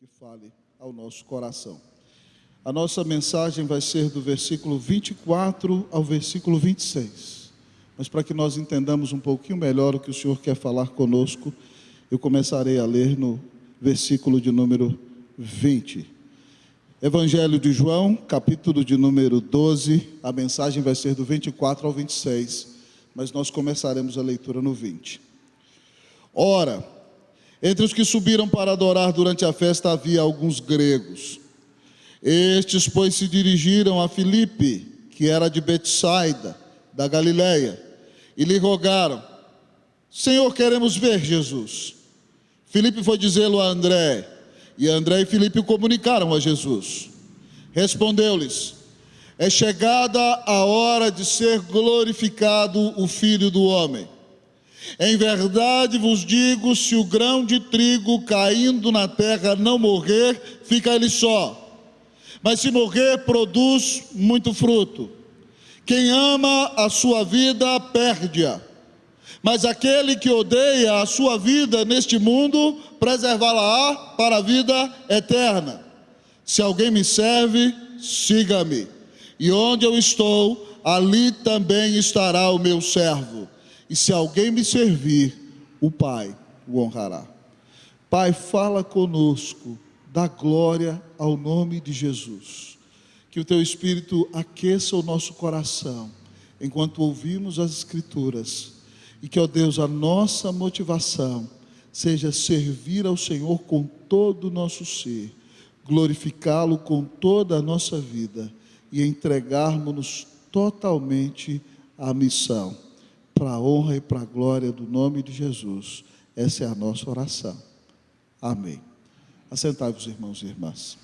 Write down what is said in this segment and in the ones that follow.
que fale ao nosso coração. A nossa mensagem vai ser do versículo 24 ao versículo 26. Mas para que nós entendamos um pouquinho melhor o que o Senhor quer falar conosco, eu começarei a ler no versículo de número 20. Evangelho de João, capítulo de número 12, a mensagem vai ser do 24 ao 26, mas nós começaremos a leitura no 20. Ora, entre os que subiram para adorar durante a festa havia alguns gregos. Estes, pois, se dirigiram a Filipe, que era de Betsaida, da Galileia, e lhe rogaram: Senhor, queremos ver Jesus. Filipe foi dizê-lo a André, e André e Filipe o comunicaram a Jesus. Respondeu-lhes: é chegada a hora de ser glorificado o Filho do Homem. Em verdade vos digo, se o grão de trigo caindo na terra não morrer, fica ele só. Mas se morrer, produz muito fruto. Quem ama a sua vida, perde-a. Mas aquele que odeia a sua vida neste mundo, preservá-la-á para a vida eterna. Se alguém me serve, siga-me. E onde eu estou, ali também estará o meu servo. E se alguém me servir, o Pai o honrará. Pai, fala conosco, dá glória ao nome de Jesus. Que o Teu Espírito aqueça o nosso coração, enquanto ouvimos as Escrituras. E que, ó Deus, a nossa motivação seja servir ao Senhor com todo o nosso ser, glorificá-lo com toda a nossa vida e entregarmos-nos totalmente à missão. Para a honra e para a glória do nome de Jesus. Essa é a nossa oração. Amém. Assentai-vos, irmãos e irmãs.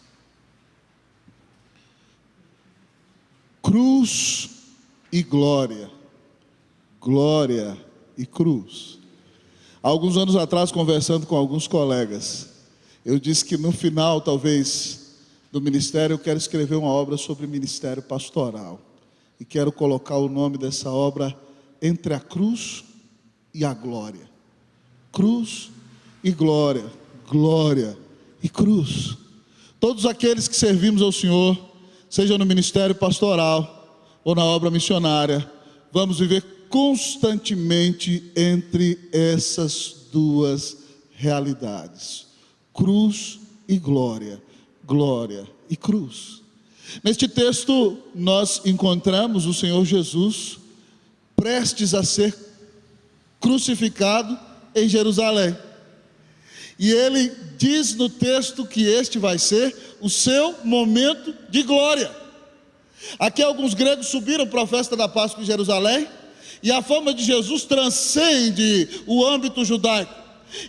Cruz e glória. Glória e cruz. Há alguns anos atrás, conversando com alguns colegas, eu disse que no final, talvez, do ministério, eu quero escrever uma obra sobre ministério pastoral. E quero colocar o nome dessa obra entre a cruz e a glória. Cruz e glória, glória e cruz. Todos aqueles que servimos ao Senhor, seja no ministério pastoral ou na obra missionária, vamos viver constantemente entre essas duas realidades. Cruz e glória, glória e cruz. Neste texto nós encontramos o Senhor Jesus prestes a ser crucificado em Jerusalém. E ele diz no texto que este vai ser o seu momento de glória. Aqui alguns gregos subiram para a festa da Páscoa em Jerusalém, e a fama de Jesus transcende o âmbito judaico.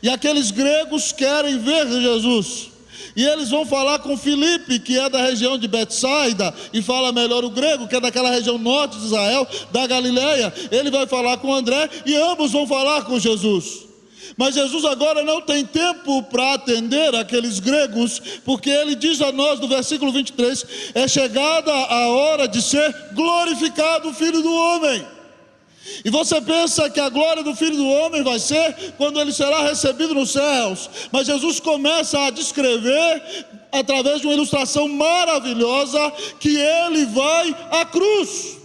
E aqueles gregos querem ver Jesus. E eles vão falar com Filipe, que é da região de Betsaida, e fala melhor o grego, que é daquela região norte de Israel, da Galileia. Ele vai falar com André, e ambos vão falar com Jesus. Mas Jesus agora não tem tempo para atender aqueles gregos, porque ele diz a nós no versículo 23, é chegada a hora de ser glorificado o Filho do Homem. E você pensa que a glória do Filho do Homem vai ser quando ele será recebido nos céus. Mas Jesus começa a descrever, através de uma ilustração maravilhosa, que ele vai à cruz.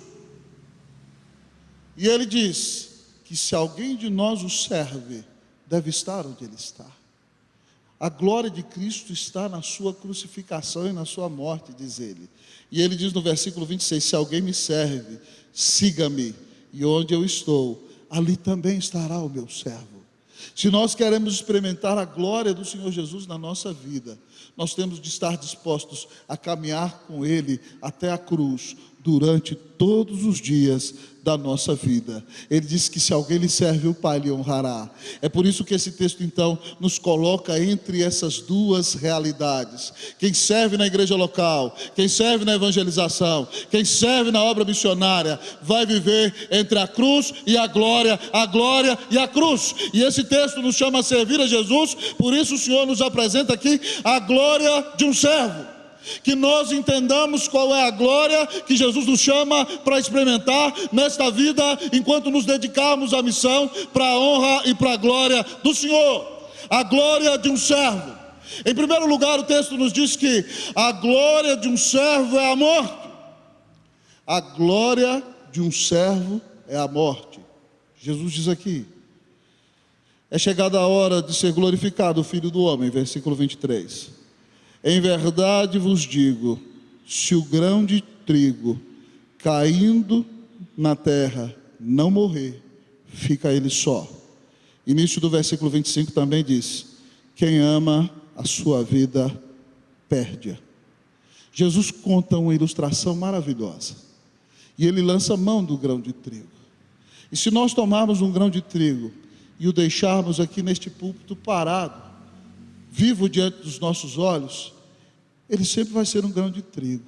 E ele diz que se alguém de nós o serve, deve estar onde ele está. A glória de Cristo está na sua crucificação e na sua morte, diz ele. E ele diz no versículo 26, se alguém me serve, siga-me. E onde eu estou, ali também estará o meu servo. Se nós queremos experimentar a glória do Senhor Jesus na nossa vida, nós temos de estar dispostos a caminhar com Ele até a cruz, durante todos os dias da nossa vida. Ele disse que se alguém lhe serve, o Pai lhe honrará. É por isso que esse texto então nos coloca entre essas duas realidades. Quem serve na igreja local, quem serve na evangelização, quem serve na obra missionária, vai viver entre a cruz e a glória e a cruz. E esse texto nos chama a servir a Jesus, por isso o Senhor nos apresenta aqui a glória de um servo. Que nós entendamos qual é a glória que Jesus nos chama para experimentar nesta vida, enquanto nos dedicarmos à missão, para a honra e para a glória do Senhor. A glória de um servo. Em primeiro lugar, o texto nos diz que a glória de um servo é a morte. A glória de um servo é a morte. Jesus diz aqui: é chegada a hora de ser glorificado o Filho do Homem, versículo 23. Em verdade vos digo, se o grão de trigo caindo na terra não morrer, fica ele só. Início do versículo 25 também diz: quem ama a sua vida, perde-a. Jesus conta uma ilustração maravilhosa, e ele lança mão do grão de trigo. E se nós tomarmos um grão de trigo e o deixarmos aqui neste púlpito parado, vivo diante dos nossos olhos, ele sempre vai ser um grão de trigo,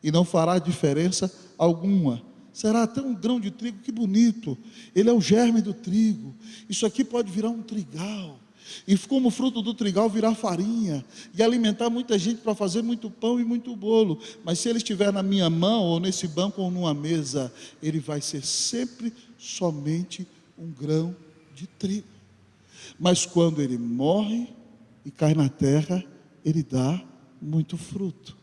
e não fará diferença alguma. Será até um grão de trigo, que bonito, ele é o germe do trigo, isso aqui pode virar um trigal, e como fruto do trigal virar farinha, e alimentar muita gente para fazer muito pão e muito bolo. Mas se ele estiver na minha mão, ou nesse banco, ou numa mesa, ele vai ser sempre somente um grão de trigo. Mas quando ele morre e cai na terra, ele dá muito fruto.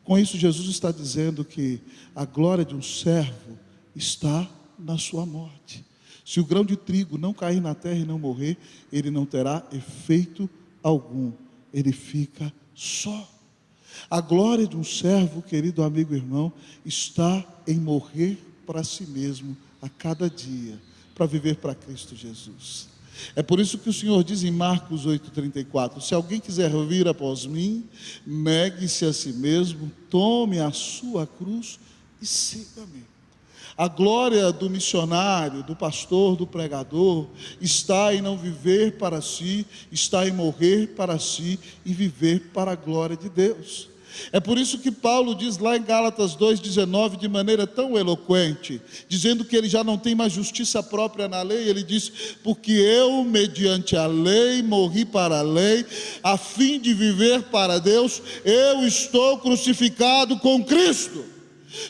Com isso, Jesus está dizendo que a glória de um servo está na sua morte. Se o grão de trigo não cair na terra e não morrer, ele não terá efeito algum, ele fica só. A glória de um servo, querido amigo e irmão, está em morrer para si mesmo a cada dia, para viver para Cristo Jesus. É por isso que o Senhor diz em Marcos 8,34: se alguém quiser vir após mim, negue-se a si mesmo, tome a sua cruz e siga-me. A glória do missionário, do pastor, do pregador, está em não viver para si, está em morrer para si e viver para a glória de Deus. É por isso que Paulo diz lá em Gálatas 2,19, de maneira tão eloquente, dizendo que ele já não tem mais justiça própria na lei. Ele diz: porque eu, mediante a lei, morri para a lei, a fim de viver para Deus, eu estou crucificado com Cristo.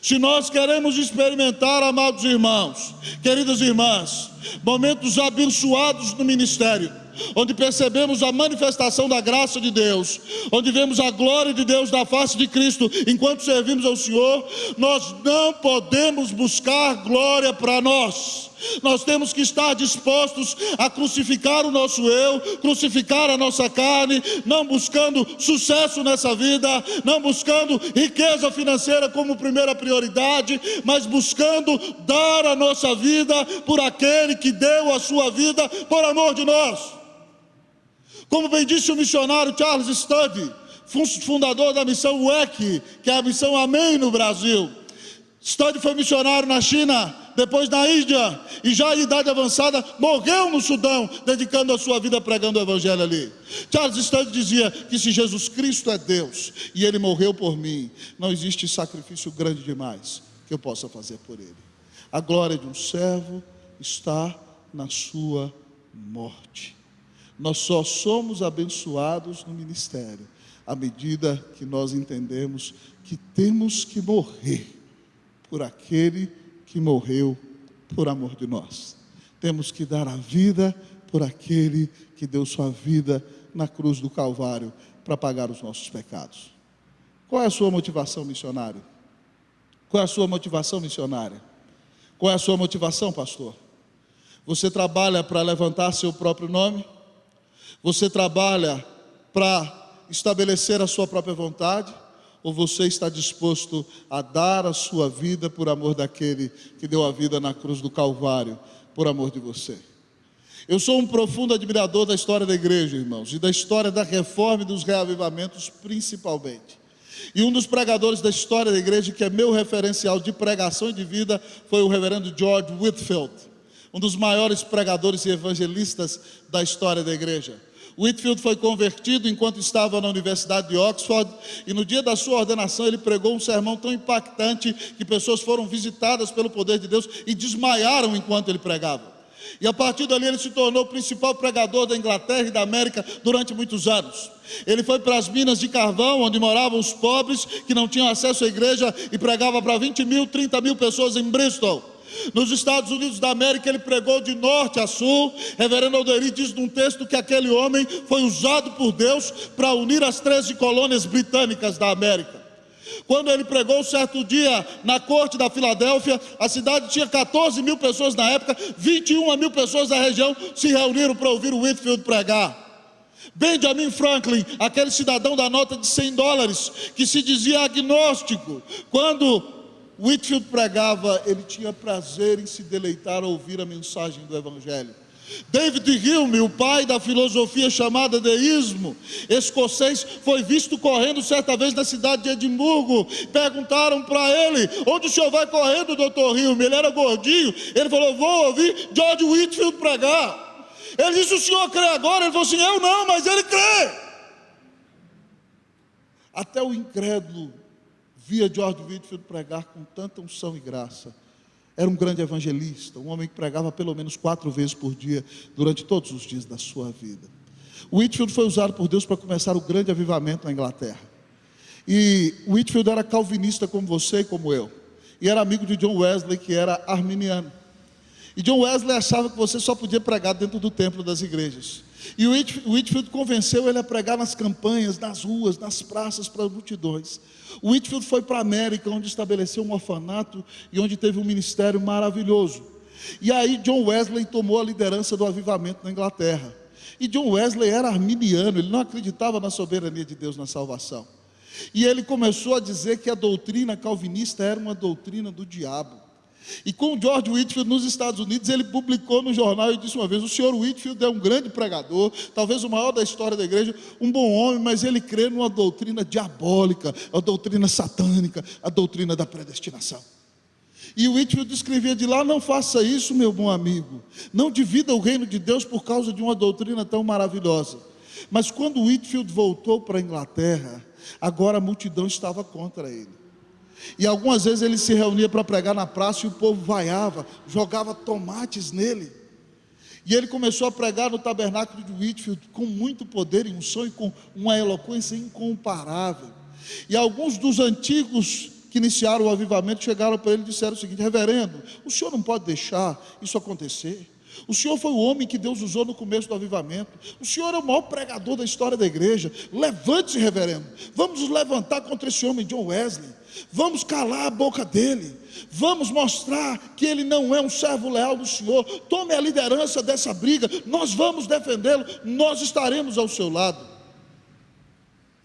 Se nós queremos experimentar, amados irmãos, queridas irmãs, momentos abençoados no ministério, onde percebemos a manifestação da graça de Deus, onde vemos a glória de Deus na face de Cristo, enquanto servimos ao Senhor, nós não podemos buscar glória para nós. Nós temos que estar dispostos a crucificar o nosso eu, crucificar a nossa carne, não buscando sucesso nessa vida, não buscando riqueza financeira como primeira prioridade, mas buscando dar a nossa vida por aquele que deu a sua vida por amor de nós. Como bem disse o missionário Charles Studd, fundador da missão WEC, que é a missão Amém no Brasil. Studd foi missionário na China, depois na Índia, e já em idade avançada morreu no Sudão, dedicando a sua vida pregando o evangelho ali. Charles Studd dizia que se Jesus Cristo é Deus e ele morreu por mim, não existe sacrifício grande demais que eu possa fazer por ele. A glória de um servo está na sua morte. Nós só somos abençoados no ministério à medida que nós entendemos que temos que morrer por aquele que morreu por amor de nós. Temos que dar a vida por aquele que deu sua vida na cruz do Calvário para pagar os nossos pecados. Qual é a sua motivação, missionário? Qual é a sua motivação, missionária? Qual é a sua motivação, pastor? Você trabalha para levantar seu próprio nome? Você trabalha para estabelecer a sua própria vontade? Ou você está disposto a dar a sua vida por amor daquele que deu a vida na cruz do Calvário, por amor de você? Eu sou um profundo admirador da história da igreja, irmãos, e da história da reforma e dos reavivamentos principalmente. E um dos pregadores da história da igreja, que é meu referencial de pregação e de vida, foi o reverendo George Whitefield, um dos maiores pregadores e evangelistas da história da igreja. Whitefield foi convertido enquanto estava na Universidade de Oxford, e no dia da sua ordenação ele pregou um sermão tão impactante que pessoas foram visitadas pelo poder de Deus e desmaiaram enquanto ele pregava. E a partir dali ele se tornou o principal pregador da Inglaterra e da América durante muitos anos. Ele foi para as minas de carvão, onde moravam os pobres que não tinham acesso à igreja, e pregava para 20 mil, 30 mil pessoas em Bristol. Nos Estados Unidos da América ele pregou de norte a sul. Reverendo Alderi diz num texto que aquele homem foi usado por Deus para unir as 13 colônias britânicas da América. Quando ele pregou certo dia na corte da Filadélfia, a cidade tinha 14 mil pessoas na época, 21 mil pessoas da região se reuniram para ouvir o Whitefield pregar. Benjamin Franklin, aquele cidadão da nota de $100, que se dizia agnóstico, quando Whitefield pregava, ele tinha prazer em se deleitar ao ouvir a mensagem do Evangelho. David Hume, o pai da filosofia chamada deísmo, escocês, foi visto correndo certa vez na cidade de Edimburgo. Perguntaram para ele: onde o senhor vai correndo, doutor Hume? Ele era gordinho. Ele falou: vou ouvir George Whitefield pregar. Ele disse: o senhor crê agora? Ele falou assim: eu não, mas ele crê. Até o incrédulo via George Whitefield pregar com tanta unção e graça. Era um grande evangelista, um homem que pregava pelo menos 4 vezes por dia, durante todos os dias da sua vida. Whitefield foi usado por Deus para começar o grande avivamento na Inglaterra. E Whitefield era calvinista como você e como eu. E era amigo de John Wesley, que era arminiano. E John Wesley achava que você só podia pregar dentro do templo das igrejas. E Whitefield convenceu ele a pregar nas campanhas, nas ruas, nas praças, para multidões. Whitefield foi para a América, onde estabeleceu um orfanato e onde teve um ministério maravilhoso. E aí John Wesley tomou a liderança do avivamento na Inglaterra. E John Wesley era arminiano, ele não acreditava na soberania de Deus na salvação. E ele começou a dizer que a doutrina calvinista era uma doutrina do diabo. E com George Whitefield nos Estados Unidos, ele publicou no jornal e disse uma vez: o senhor Whitefield é um grande pregador, talvez o maior da história da igreja, um bom homem, mas ele crê numa doutrina diabólica, a doutrina satânica, a doutrina da predestinação. E o Whitefield escrevia de lá: não faça isso, meu bom amigo, não divida o reino de Deus por causa de uma doutrina tão maravilhosa. Mas quando Whitefield voltou para a Inglaterra, agora a multidão estava contra ele. E algumas vezes ele se reunia para pregar na praça e o povo vaiava, jogava tomates nele. E ele começou a pregar no tabernáculo de Whitefield com muito poder e unção e com uma eloquência incomparável. E alguns dos antigos que iniciaram o avivamento chegaram para ele e disseram o seguinte: reverendo, o senhor não pode deixar isso acontecer. O senhor foi o homem que Deus usou no começo do avivamento. O senhor é o maior pregador da história da igreja. Levante-se, reverendo. Vamos nos levantar contra esse homem John Wesley. Vamos calar a boca dele. Vamos mostrar que ele não é um servo leal do senhor. Tome a liderança dessa briga. Nós vamos defendê-lo. Nós estaremos ao seu lado.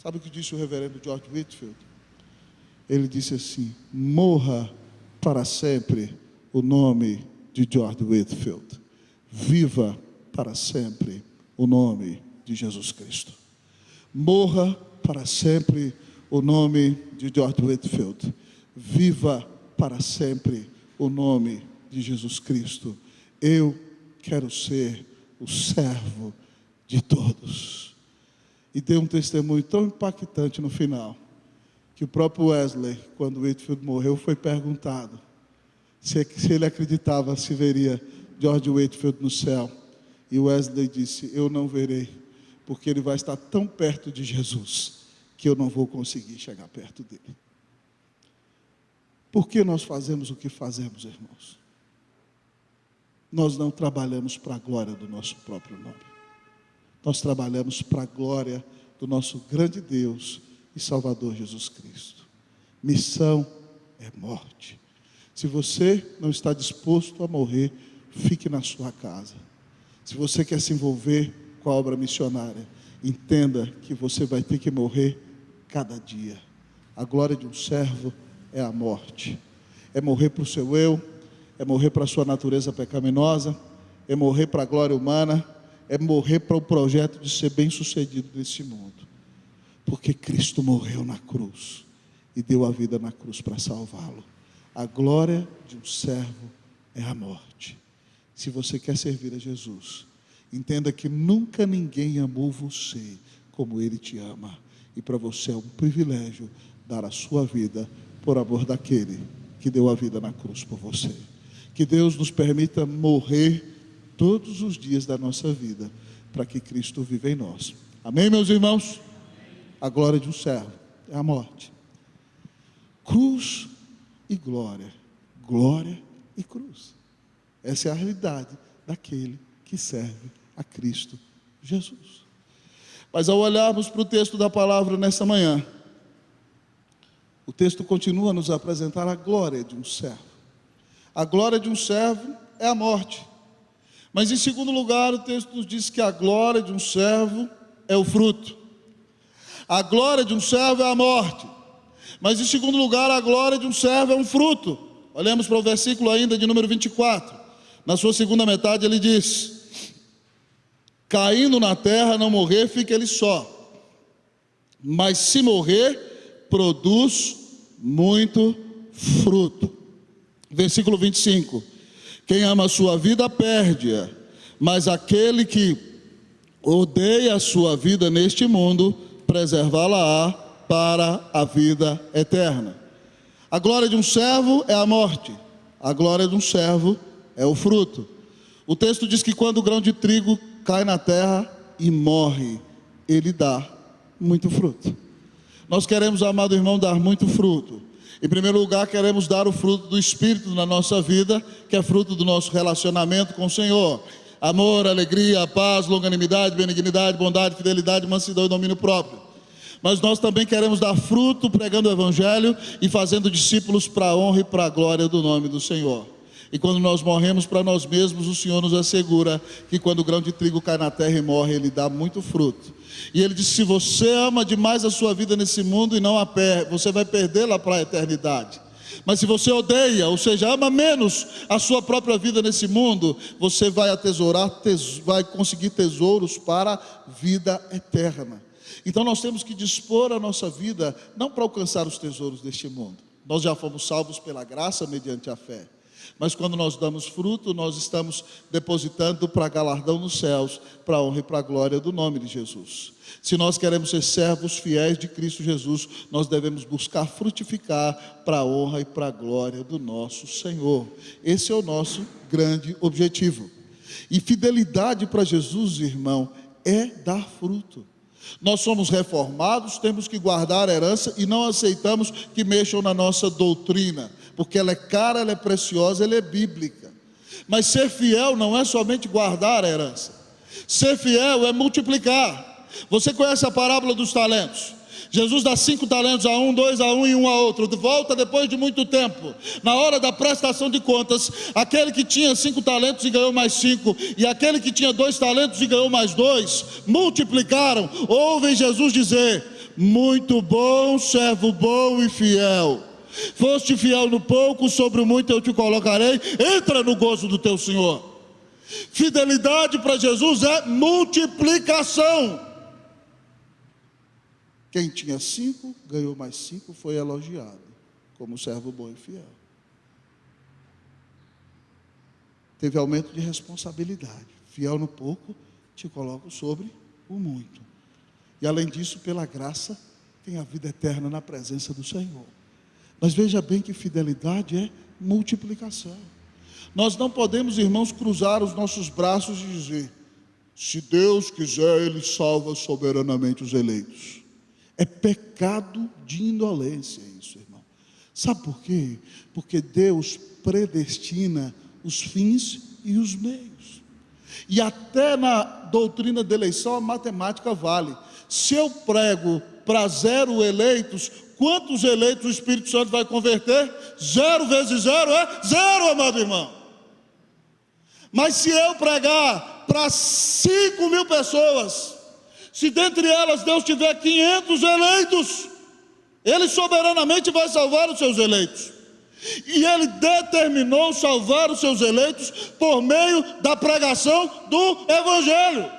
Sabe o que disse o reverendo George Whitefield? Ele disse assim: morra para sempre o nome de George Whitefield. Viva para sempre o nome de Jesus Cristo. Morra para sempre o nome de George Whitefield. Viva para sempre o nome de Jesus Cristo. Eu quero ser o servo de todos. E deu um testemunho tão impactante no final, que o próprio Wesley, quando Whitefield morreu, foi perguntado se ele acreditava se veria George Whitefield no céu. E Wesley disse: eu não verei, porque ele vai estar tão perto de Jesus que eu não vou conseguir chegar perto dele. Por que nós fazemos o que fazemos, irmãos? Nós não trabalhamos para a glória do nosso próprio nome. Nós trabalhamos para a glória do nosso grande Deus e Salvador Jesus Cristo. Missão é morte. Se você não está disposto a morrer, fique na sua casa. Se você quer se envolver com a obra missionária, entenda que você vai ter que morrer cada dia. A glória de um servo é a morte. É morrer para o seu eu, é morrer para a sua natureza pecaminosa, é morrer para a glória humana, é morrer para o projeto de ser bem-sucedido nesse mundo. Porque Cristo morreu na cruz e deu a vida na cruz para salvá-lo. A glória de um servo é a morte. Se você quer servir a Jesus, entenda que nunca ninguém amou você como Ele te ama. E para você é um privilégio dar a sua vida por amor daquele que deu a vida na cruz por você. Que Deus nos permita morrer todos os dias da nossa vida, para que Cristo viva em nós. Amém, meus irmãos? A glória de um servo é a morte. Cruz e glória. Glória e cruz. Essa é a realidade daquele que serve a Cristo Jesus. Mas ao olharmos para o texto da palavra nessa manhã, o texto continua a nos apresentar a glória de um servo. A glória de um servo é a morte. Mas em segundo lugar, o texto nos diz que a glória de um servo é o fruto. A glória de um servo é a morte. Mas em segundo lugar, a glória de um servo é um fruto. Olhemos para o versículo ainda de número 24. Na sua segunda metade ele diz: caindo na terra, não morrer, fica ele só. Mas se morrer, produz muito fruto. Versículo 25. Quem ama a sua vida, perde-a. Mas aquele que odeia a sua vida neste mundo, preservá-la-á para a vida eterna. A glória de um servo é a morte. A glória de um servo é o fruto. O texto diz que quando o grão de trigo cai na terra e morre, ele dá muito fruto. Nós queremos, amado irmão, dar muito fruto. Em primeiro lugar, queremos dar o fruto do Espírito na nossa vida, que é fruto do nosso relacionamento com o Senhor. Amor, alegria, paz, longanimidade, benignidade, bondade, fidelidade, mansidão e domínio próprio. Mas nós também queremos dar fruto pregando o Evangelho e fazendo discípulos para a honra e para a glória do nome do Senhor. E quando nós morremos para nós mesmos, o Senhor nos assegura que quando o grão de trigo cai na terra e morre, ele dá muito fruto. E ele diz: se você ama demais a sua vida nesse mundo e não a perde, você vai perdê-la para a eternidade. Mas se você odeia, ou seja, ama menos a sua própria vida nesse mundo, você vai atesourar, vai conseguir tesouros para a vida eterna. Então nós temos que dispor a nossa vida não para alcançar os tesouros deste mundo. Nós já fomos salvos pela graça mediante a fé. Mas quando nós damos fruto, nós estamos depositando para galardão nos céus, para a honra e para a glória do nome de Jesus. Se nós queremos ser servos fiéis de Cristo Jesus, nós devemos buscar frutificar para a honra e para a glória do nosso Senhor. Esse é o nosso grande objetivo. E fidelidade para Jesus, irmão, é dar fruto. Nós somos reformados, temos que guardar a herança e não aceitamos que mexam na nossa doutrina, porque ela é cara, ela é preciosa, ela é bíblica. Mas ser fiel não é somente guardar a herança. Ser fiel é multiplicar. Você conhece a parábola dos talentos? Jesus dá 5 talentos a um, 2 a um e 1 a outro. Volta depois de muito tempo. Na hora da prestação de contas, aquele que tinha 5 talentos e ganhou mais 5, e aquele que tinha 2 talentos e ganhou mais 2, multiplicaram. Ouvem Jesus dizer: muito bom, servo bom e fiel. Foste fiel no pouco, sobre o muito eu te colocarei. Entra no gozo do teu Senhor. Fidelidade para Jesus é multiplicação. Quem tinha 5, ganhou mais 5, foi elogiado como servo bom e fiel. Teve aumento de responsabilidade. Fiel no pouco, te coloco sobre o muito. E além disso, pela graça, tem a vida eterna na presença do Senhor. Mas veja bem que fidelidade é multiplicação. Nós não podemos, irmãos, cruzar os nossos braços e dizer: se Deus quiser, Ele salva soberanamente os eleitos. É pecado de indolência isso, irmão. Sabe por quê? Porque Deus predestina os fins e os meios. E até na doutrina da eleição a matemática vale. Se eu prego para 0 eleitos, quantos eleitos o Espírito Santo vai converter? 0 vezes 0 é 0, amado irmão. Mas se eu pregar para 5.000 pessoas, se dentre elas Deus tiver 500 eleitos, Ele soberanamente vai salvar os seus eleitos. E Ele determinou salvar os seus eleitos por meio da pregação do Evangelho.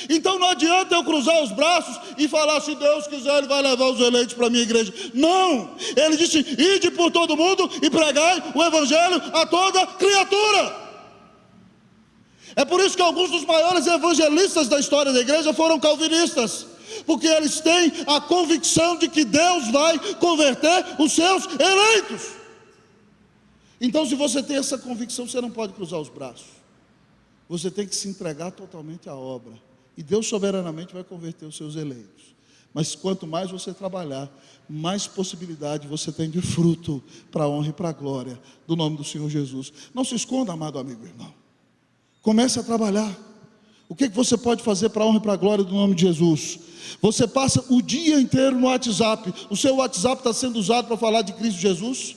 Então não adianta eu cruzar os braços e falar: se Deus quiser, Ele vai levar os eleitos para a minha igreja. Não! Ele disse: ide por todo mundo e pregai o Evangelho a toda criatura. É por isso que alguns dos maiores evangelistas da história da igreja foram calvinistas, porque eles têm a convicção de que Deus vai converter os seus eleitos. Então, se você tem essa convicção, você não pode cruzar os braços. Você tem que se entregar totalmente à obra, e Deus soberanamente vai converter os seus eleitos. Mas quanto mais você trabalhar, mais possibilidade você tem de fruto para a honra e para a glória do nome do Senhor Jesus. Não se esconda, amado amigo e irmão. Comece a trabalhar. O que você pode fazer para a honra e para a glória do nome de Jesus? Você passa o dia inteiro no WhatsApp. O seu WhatsApp está sendo usado para falar de Cristo Jesus?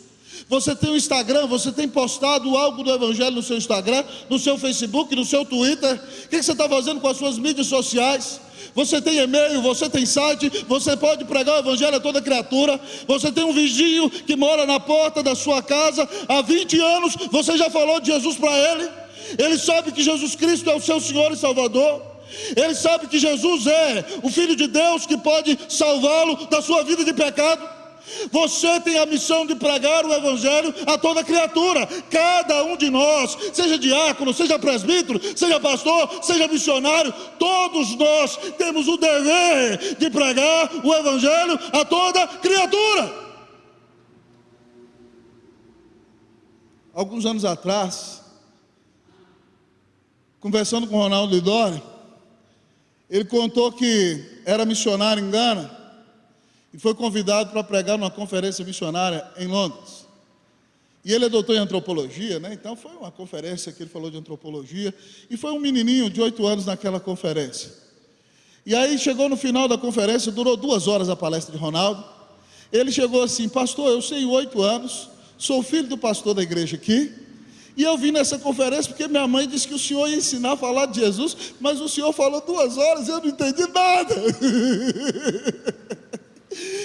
Você tem o Instagram, você tem postado algo do Evangelho no seu Instagram, no seu Facebook, no seu Twitter? O que você está fazendo com as suas mídias sociais? Você tem e-mail, você tem site, você pode pregar o Evangelho a toda criatura. Você tem um vizinho que mora na porta da sua casa há 20 anos, você já falou de Jesus para ele? Ele sabe que Jesus Cristo é o seu Senhor e Salvador. Ele sabe que Jesus é o Filho de Deus que pode salvá-lo da sua vida de pecado. Você tem a missão de pregar o Evangelho a toda criatura. Cada um de nós, seja diácono, seja presbítero, seja pastor, seja missionário, todos nós temos o dever de pregar o Evangelho a toda criatura. Alguns anos atrás, conversando com o Ronaldo Lidori, ele contou que era missionário em Gana e foi convidado para pregar numa conferência missionária em Londres. E ele é doutor em antropologia, né? Então foi uma conferência que ele falou de antropologia, e foi um menininho de 8 anos naquela conferência. E aí chegou no final da conferência, durou 2 horas a palestra de Ronaldo. Ele chegou assim: pastor, eu tenho 8 anos, sou filho do pastor da igreja aqui, e eu vim nessa conferência porque minha mãe disse que o senhor ia ensinar a falar de Jesus, mas o senhor falou 2 horas e eu não entendi nada.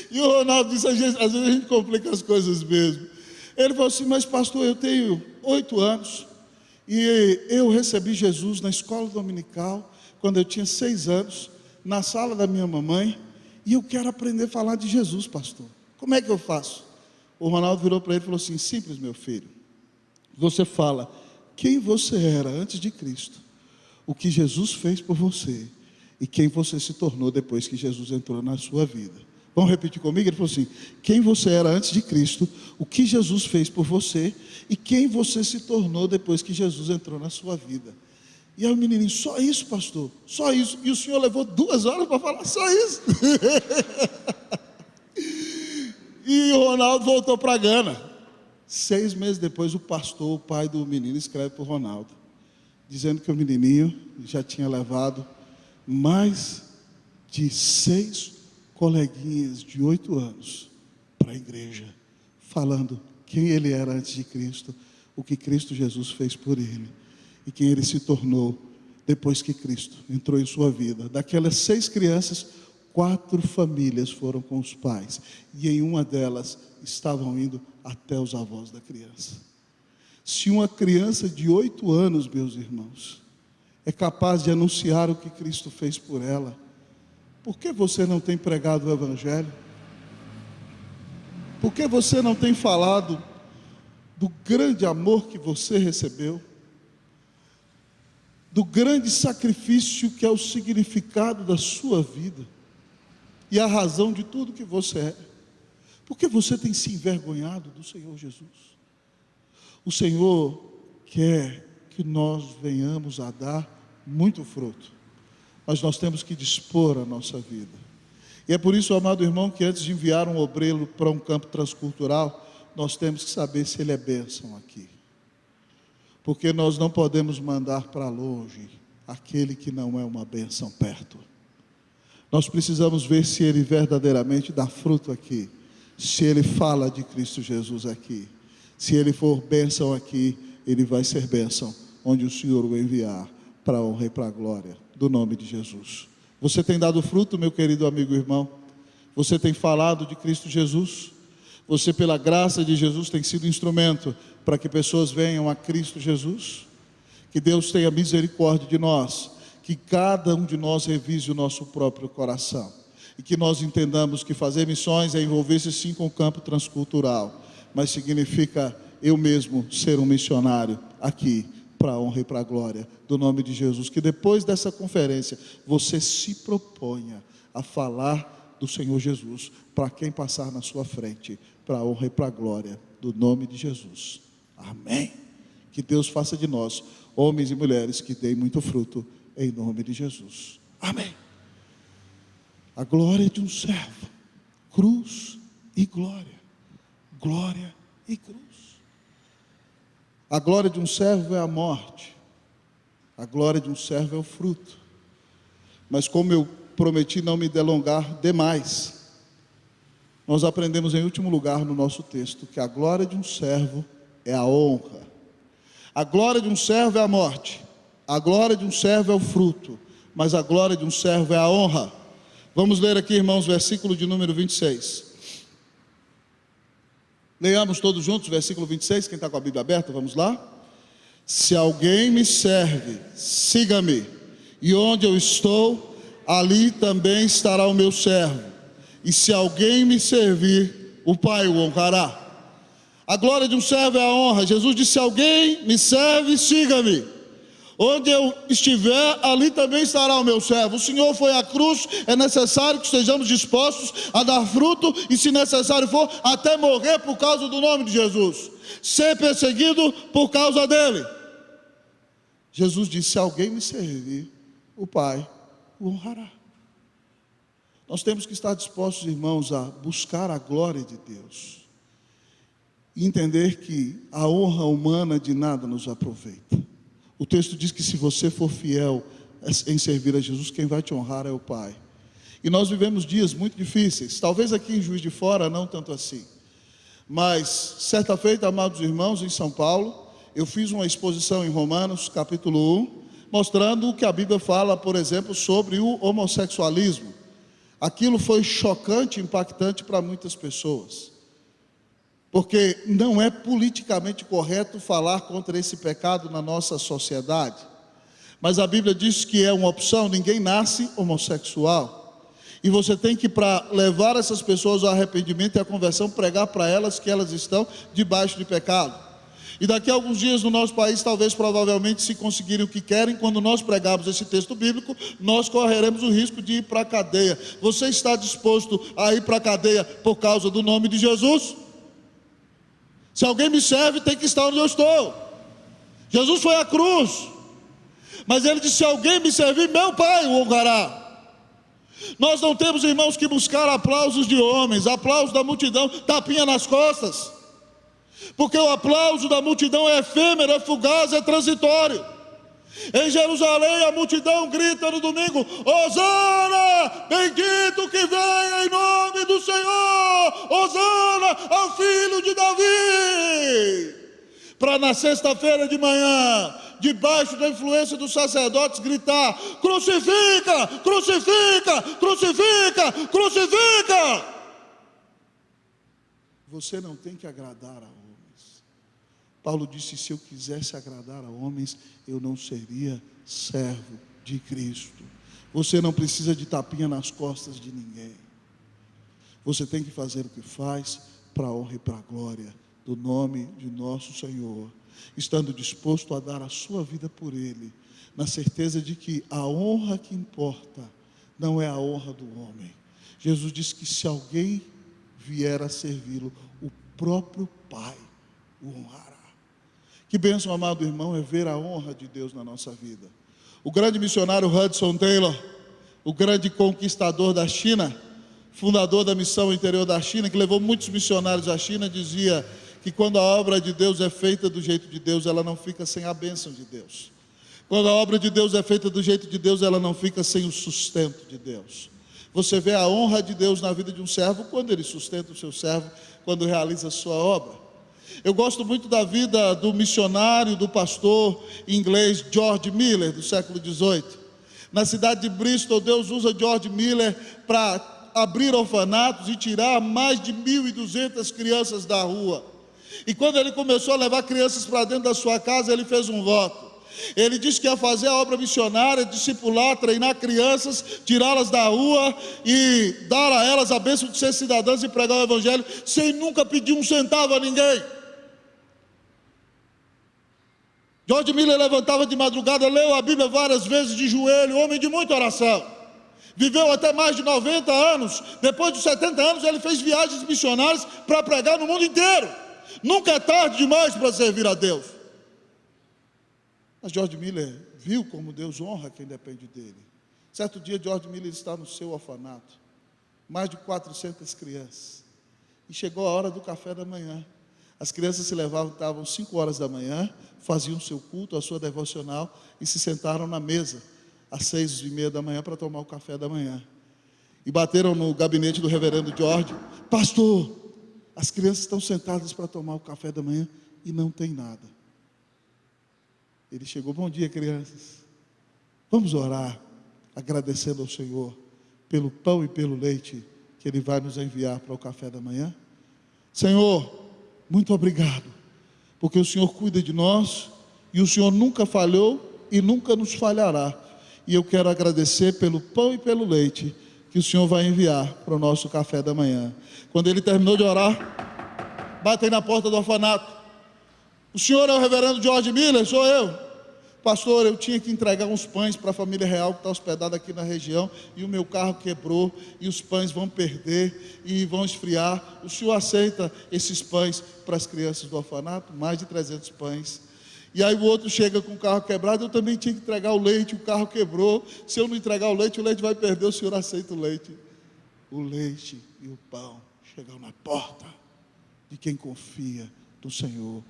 E o Ronaldo disse: às vezes a gente complica as coisas mesmo. Ele falou assim: mas pastor, eu tenho 8 anos e eu recebi Jesus na escola dominical quando eu tinha 6 anos, na sala da minha mamãe, e eu quero aprender a falar de Jesus, pastor. Como é que eu faço? O Ronaldo virou para ele e falou assim: simples, meu filho. Você fala quem você era antes de Cristo, o que Jesus fez por você e quem você se tornou depois que Jesus entrou na sua vida. Vamos repetir comigo? Ele falou assim: quem você era antes de Cristo, o que Jesus fez por você e quem você se tornou depois que Jesus entrou na sua vida. E aí o menininho: só isso, pastor? Só isso? E o senhor levou 2 horas para falar só isso? E o Ronaldo voltou para Gana. 6 meses depois, o pastor, o pai do menino, escreve para o Ronaldo, dizendo que o menininho já tinha levado mais de 6 coleguinhas de 8 anos para a igreja, falando quem ele era antes de Cristo, o que Cristo Jesus fez por ele e quem ele se tornou depois que Cristo entrou em sua vida. Daquelas 6 crianças, 4 famílias foram com os pais, e em uma delas estavam indo até os avós da criança. Se uma criança de 8 anos, meus irmãos, é capaz de anunciar o que Cristo fez por ela, por que você não tem pregado o Evangelho? Por que você não tem falado do grande amor que você recebeu? Do grande sacrifício que é o significado da sua vida e a razão de tudo que você é? Por que você tem se envergonhado do Senhor Jesus? O Senhor quer que nós venhamos a dar muito fruto, mas nós temos que dispor a nossa vida. E é por isso, amado irmão, que antes de enviar um obreiro para um campo transcultural, nós temos que saber se ele é bênção aqui. Porque nós não podemos mandar para longe aquele que não é uma bênção perto. Nós precisamos ver se ele verdadeiramente dá fruto aqui, se ele fala de Cristo Jesus aqui. Se ele for bênção aqui, ele vai ser bênção onde o Senhor o enviar, para a honra e para a glória do nome de Jesus. Você tem dado fruto, meu querido amigo e irmão? Você tem falado de Cristo Jesus? Você, pela graça de Jesus, tem sido instrumento para que pessoas venham a Cristo Jesus? Que Deus tenha misericórdia de nós, que cada um de nós revise o nosso próprio coração, e que nós entendamos que fazer missões é envolver-se sim com o campo transcultural, mas significa eu mesmo ser um missionário aqui, para a honra e para a glória do nome de Jesus. Que depois dessa conferência você se proponha a falar do Senhor Jesus para quem passar na sua frente, para a honra e para a glória do nome de Jesus. Amém. Que Deus faça de nós homens e mulheres que deem muito fruto em nome de Jesus. Amém. A glória de um servo, cruz e glória, glória e cruz. A glória de um servo é a morte, a glória de um servo é o fruto. Mas como eu prometi não me delongar demais, nós aprendemos em último lugar no nosso texto que a glória de um servo é a honra. A glória de um servo é a morte, a glória de um servo é o fruto, mas a glória de um servo é a honra. Vamos ler aqui, irmãos, versículo de número 26. Leiamos todos juntos, versículo 26, quem está com a Bíblia aberta, vamos lá? Se alguém me serve, siga-me, e onde eu estou, ali também estará o meu servo. E se alguém me servir, o Pai o honrará. A glória de um servo é a honra. Jesus disse: se alguém me serve, siga-me. Onde eu estiver, ali também estará o meu servo. O Senhor foi à cruz, é necessário que estejamos dispostos a dar fruto, e se necessário for, até morrer por causa do nome de Jesus, ser perseguido por causa dele. Jesus disse: se alguém me servir, o Pai o honrará. Nós temos que estar dispostos, irmãos, a buscar a glória de Deus, e entender que a honra humana de nada nos aproveita. O texto diz que se você for fiel em servir a Jesus, quem vai te honrar é o Pai. E nós vivemos dias muito difíceis, talvez aqui em Juiz de Fora não tanto assim, mas certa feita, amados irmãos, em São Paulo, eu fiz uma exposição em Romanos capítulo 1, mostrando o que a Bíblia fala, por exemplo, sobre o homossexualismo. Aquilo foi chocante, impactante para muitas pessoas, porque não é politicamente correto falar contra esse pecado na nossa sociedade, mas a Bíblia diz que é uma opção. Ninguém nasce homossexual, e você tem que, para levar essas pessoas ao arrependimento e à conversão, pregar para elas que elas estão debaixo de pecado. E daqui a alguns dias no nosso país, talvez, provavelmente, se conseguirem o que querem, quando nós pregarmos esse texto bíblico, nós correremos o risco de ir para a cadeia. Você está disposto a ir para a cadeia por causa do nome de Jesus? Se alguém me serve, tem que estar onde eu estou. Jesus foi à cruz, mas ele disse: se alguém me servir, meu Pai o honrará. Nós não temos, irmãos, que buscar aplausos de homens, aplausos da multidão, tapinha nas costas, porque o aplauso da multidão é efêmero, é fugaz, é transitório. Em Jerusalém a multidão grita no domingo: Hosana, bendito que vem em nome do Senhor, Hosana ao filho de Davi. Para na sexta-feira de manhã, debaixo da influência dos sacerdotes, gritar: crucifica, crucifica, crucifica, crucifica. Você não tem que agradar a homens. Paulo disse: se eu quisesse agradar a homens, eu não seria servo de Cristo. Você não precisa de tapinha nas costas de ninguém. Você tem que fazer o que faz para a honra e para a glória do nome de nosso Senhor, estando disposto a dar a sua vida por Ele, na certeza de que a honra que importa não é a honra do homem. Jesus disse que se alguém vier a servi-lo, o próprio Pai o honrará. Que bênção, amado irmão, é ver a honra de Deus na nossa vida. O grande missionário Hudson Taylor, o grande conquistador da China, fundador da missão interior da China, que levou muitos missionários à China, dizia que quando a obra de Deus é feita do jeito de Deus, ela não fica sem a bênção de Deus. Quando a obra de Deus é feita do jeito de Deus, ela não fica sem o sustento de Deus. Você vê a honra de Deus na vida de um servo quando ele sustenta o seu servo, quando realiza a sua obra. Eu gosto muito da vida do missionário, do pastor inglês George Miller, do século XVIII. Na cidade de Bristol, Deus usa George Miller para abrir orfanatos e tirar mais de 1.200 crianças da rua. E quando ele começou a levar crianças para dentro da sua casa, ele fez um voto. Ele disse que ia fazer a obra missionária, discipular, treinar crianças, tirá-las da rua e dar a elas a bênção de ser cidadãs e pregar o evangelho, sem nunca pedir um centavo a ninguém. George Miller levantava de madrugada, leu a Bíblia várias vezes de joelho, homem de muita oração. Viveu até mais de 90 anos. Depois de 70 anos ele fez viagens missionárias para pregar no mundo inteiro. Nunca é tarde demais para servir a Deus. Mas George Miller viu como Deus honra quem depende dele. Certo dia George Miller está no seu orfanato, mais de 400 crianças. E chegou a hora do café da manhã. As crianças se levantavam 5 horas da manhã, faziam o seu culto, a sua devocional, e se sentaram na mesa às 6h30 da manhã para tomar o café da manhã. E bateram no gabinete do reverendo George: pastor, as crianças estão sentadas para tomar o café da manhã e não tem nada. Ele chegou: bom dia, crianças, vamos orar, agradecendo ao Senhor pelo pão e pelo leite que Ele vai nos enviar para o café da manhã. Senhor, muito obrigado, porque o Senhor cuida de nós, e o Senhor nunca falhou e nunca nos falhará. E eu quero agradecer pelo pão e pelo leite que o Senhor vai enviar para o nosso café da manhã. Quando ele terminou de orar, batem na porta do orfanato: o senhor é o reverendo George Miller? Sou eu. Pastor, eu tinha que entregar uns pães para a família real que está hospedada aqui na região, e o meu carro quebrou, e os pães vão perder e vão esfriar. O senhor aceita esses pães para as crianças do orfanato? Mais de 300 pães. E aí o outro chega com o carro quebrado: eu também tinha que entregar o leite, o carro quebrou, se eu não entregar o leite vai perder. O senhor aceita o leite? O leite e o pão chegam na porta de quem confia no Senhor.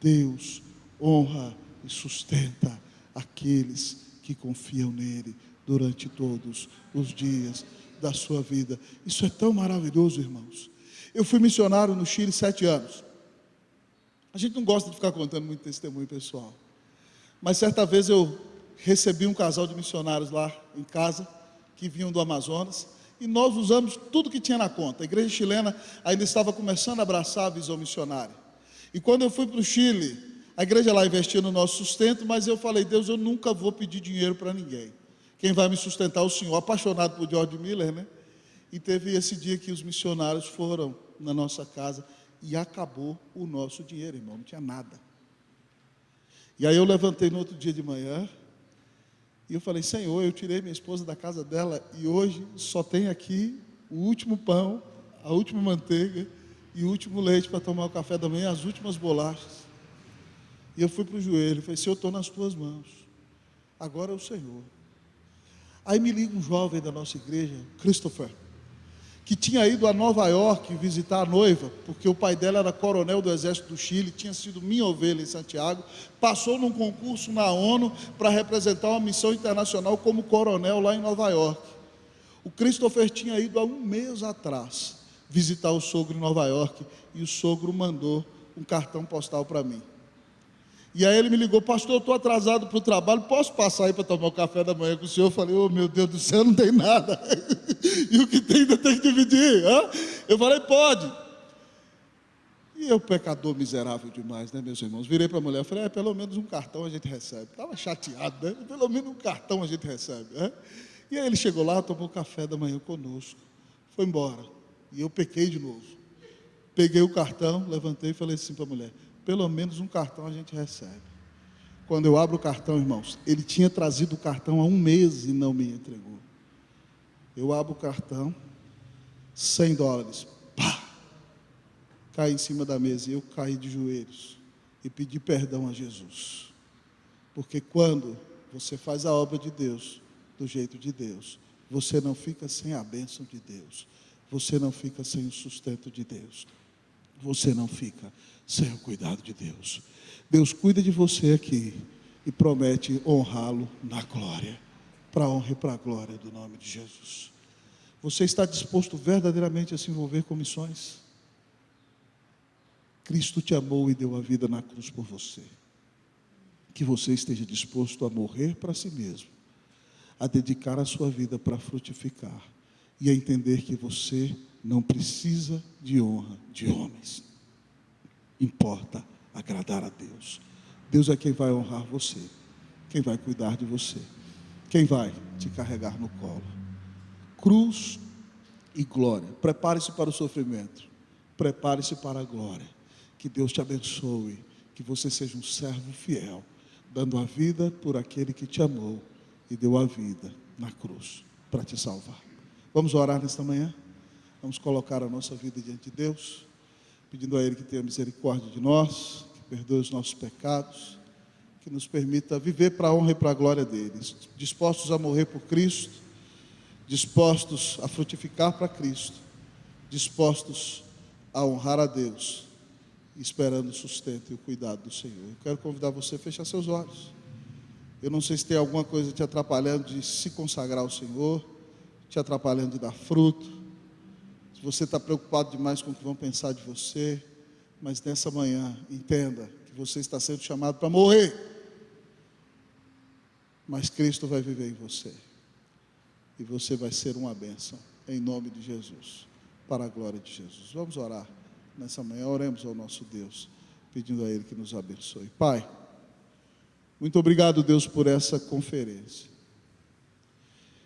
Deus honra e sustenta aqueles que confiam nele durante todos os dias da sua vida. Isso é tão maravilhoso, irmãos. Eu fui missionário no Chile 7 anos. A gente não gosta de ficar contando muito testemunho pessoal, mas certa vez eu recebi um casal de missionários lá em casa, que vinham do Amazonas, e nós usamos tudo que tinha na conta. A igreja chilena ainda estava começando a abraçar a visão missionária. E quando eu fui para o Chile, a igreja lá investia no nosso sustento, mas eu falei: Deus, eu nunca vou pedir dinheiro para ninguém. Quem vai me sustentar é o Senhor. Apaixonado por George Miller, né? E teve esse dia que os missionários foram na nossa casa e acabou o nosso dinheiro, irmão, não tinha nada. E aí eu levantei no outro dia de manhã e eu falei: Senhor, eu tirei minha esposa da casa dela e hoje só tem aqui o último pão, a última manteiga e o último leite para tomar o café da manhã, as últimas bolachas. E eu fui para o joelho e falei: Senhor, eu estou nas tuas mãos, agora é o Senhor. Aí me liga um jovem da nossa igreja, Christopher, que tinha ido a Nova York visitar a noiva, porque o pai dela era coronel do exército do Chile, tinha sido minha ovelha em Santiago, passou num concurso na ONU para representar uma missão internacional como coronel lá em Nova York. O Christopher tinha ido há 1 mês atrás visitar o sogro em Nova York, e o sogro mandou um cartão postal para mim. E aí ele me ligou: pastor, eu estou atrasado para o trabalho, posso passar aí para tomar o café da manhã com o senhor? Eu falei: oh meu Deus do céu, não tem nada, e o que tem ainda tem que dividir, hein? Eu falei: pode. E eu, pecador miserável demais, né, meus irmãos, virei para a mulher e falei: pelo menos um cartão a gente recebe. Estava chateado, né? Pelo menos um cartão a gente recebe, né? E aí ele chegou lá, tomou café da manhã conosco, foi embora, e eu pequei de novo. Peguei o cartão, levantei e falei assim para a mulher: pelo menos um cartão a gente recebe. Quando eu abro o cartão, irmãos, ele tinha trazido o cartão há 1 mês e não me entregou. Eu abro o cartão, $100, pá, cai em cima da mesa, e eu caí de joelhos e pedi perdão a Jesus, porque quando você faz a obra de Deus do jeito de Deus, você não fica sem a bênção de Deus, você não fica sem o sustento de Deus, você não fica sem o cuidado de Deus. Deus cuida de você aqui e promete honrá-lo na glória, para a honra e para a glória do nome de Jesus. Você está disposto verdadeiramente a se envolver com missões? Cristo te amou e deu a vida na cruz por você. Que você esteja disposto a morrer para si mesmo, a dedicar a sua vida para frutificar e a entender que você não precisa de honra de homens. Importa agradar a Deus. Deus é quem vai honrar você, quem vai cuidar de você, quem vai te carregar no colo. Cruz e glória. Prepare-se para o sofrimento, prepare-se para a glória. Que Deus te abençoe, que você seja um servo fiel, dando a vida por aquele que te amou e deu a vida na cruz para te salvar. Vamos orar nesta manhã? Vamos colocar a nossa vida diante de Deus, pedindo a Ele que tenha misericórdia de nós, que perdoe os nossos pecados, que nos permita viver para a honra e para a glória dele, dispostos a morrer por Cristo, dispostos a frutificar para Cristo, dispostos a honrar a Deus, esperando o sustento e o cuidado do Senhor. Eu quero convidar você a fechar seus olhos. Eu não sei se tem alguma coisa te atrapalhando de se consagrar ao Senhor, te atrapalhando de dar fruto, se você está preocupado demais com o que vão pensar de você, mas nessa manhã, entenda que você está sendo chamado para morrer, mas Cristo vai viver em você, e você vai ser uma bênção, em nome de Jesus, para a glória de Jesus. Vamos orar nessa manhã, oremos ao nosso Deus, pedindo a Ele que nos abençoe. Pai, muito obrigado, Deus, por essa conferência.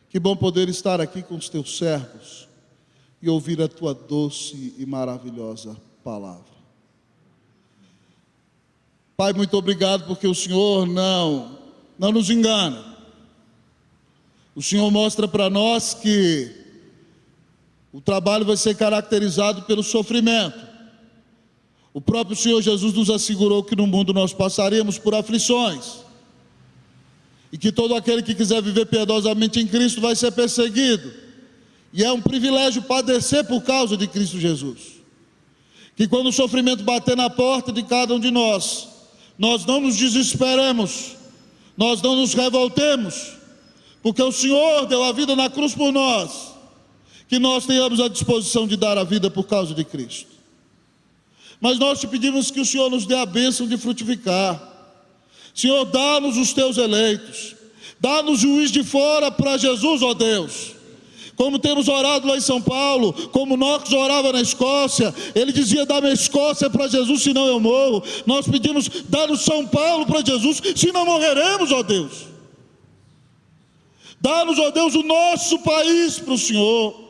Que bom poder estar aqui com os teus servos e ouvir a tua doce e maravilhosa palavra. Pai, muito obrigado porque o Senhor não nos engana. O Senhor mostra para nós que o trabalho vai ser caracterizado pelo sofrimento. O próprio Senhor Jesus nos assegurou que no mundo nós passaríamos por aflições, e que todo aquele que quiser viver piedosamente em Cristo vai ser perseguido, e é um privilégio padecer por causa de Cristo Jesus. Que quando o sofrimento bater na porta de cada um de nós não nos desesperemos, nós não nos revoltemos, porque o Senhor deu a vida na cruz por nós, que nós tenhamos a disposição de dar a vida por causa de Cristo. Mas nós te pedimos que o Senhor nos dê a bênção de frutificar. Senhor, dá-nos os teus eleitos, dá-nos juiz de fora para Jesus, ó Deus. Como temos orado lá em São Paulo, como Knox orava na Escócia, ele dizia: dá-me a Escócia para Jesus, senão eu morro. Nós pedimos: dá-nos São Paulo para Jesus, senão morreremos, ó Deus. Dá-nos, ó Deus, o nosso país para o Senhor.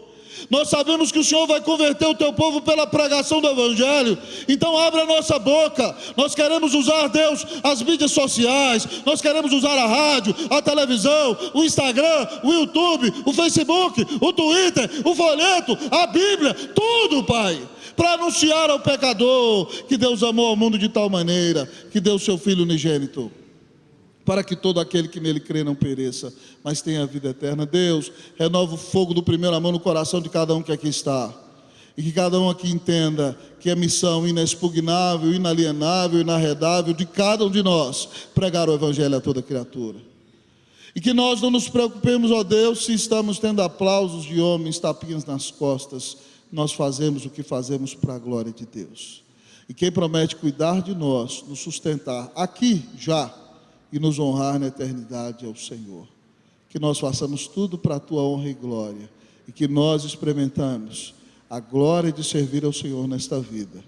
Nós sabemos que o Senhor vai converter o teu povo pela pregação do Evangelho, então abra a nossa boca. Nós queremos usar, Deus, as mídias sociais, nós queremos usar a rádio, a televisão, o Instagram, o YouTube, o Facebook, o Twitter, o folheto, a Bíblia, tudo, Pai, para anunciar ao pecador que Deus amou ao mundo de tal maneira que deu o seu Filho unigênito, para que todo aquele que nele crê não pereça, mas tenha a vida eterna. Deus, renova o fogo do primeiro amor no coração de cada um que aqui está, e que cada um aqui entenda que é missão inexpugnável, inalienável, inarredável de cada um de nós, pregar o Evangelho a toda criatura. E que nós não nos preocupemos, ó Deus, se estamos tendo aplausos de homens, tapinhas nas costas. Nós fazemos o que fazemos para a glória de Deus. E quem promete cuidar de nós, nos sustentar aqui já, e nos honrar na eternidade ao Senhor. Que nós façamos tudo para a tua honra e glória, e que nós experimentamos a glória de servir ao Senhor nesta vida,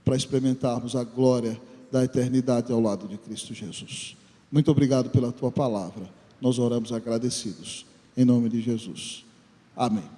para experimentarmos a glória da eternidade ao lado de Cristo Jesus. Muito obrigado pela tua palavra, nós oramos agradecidos, em nome de Jesus, amém.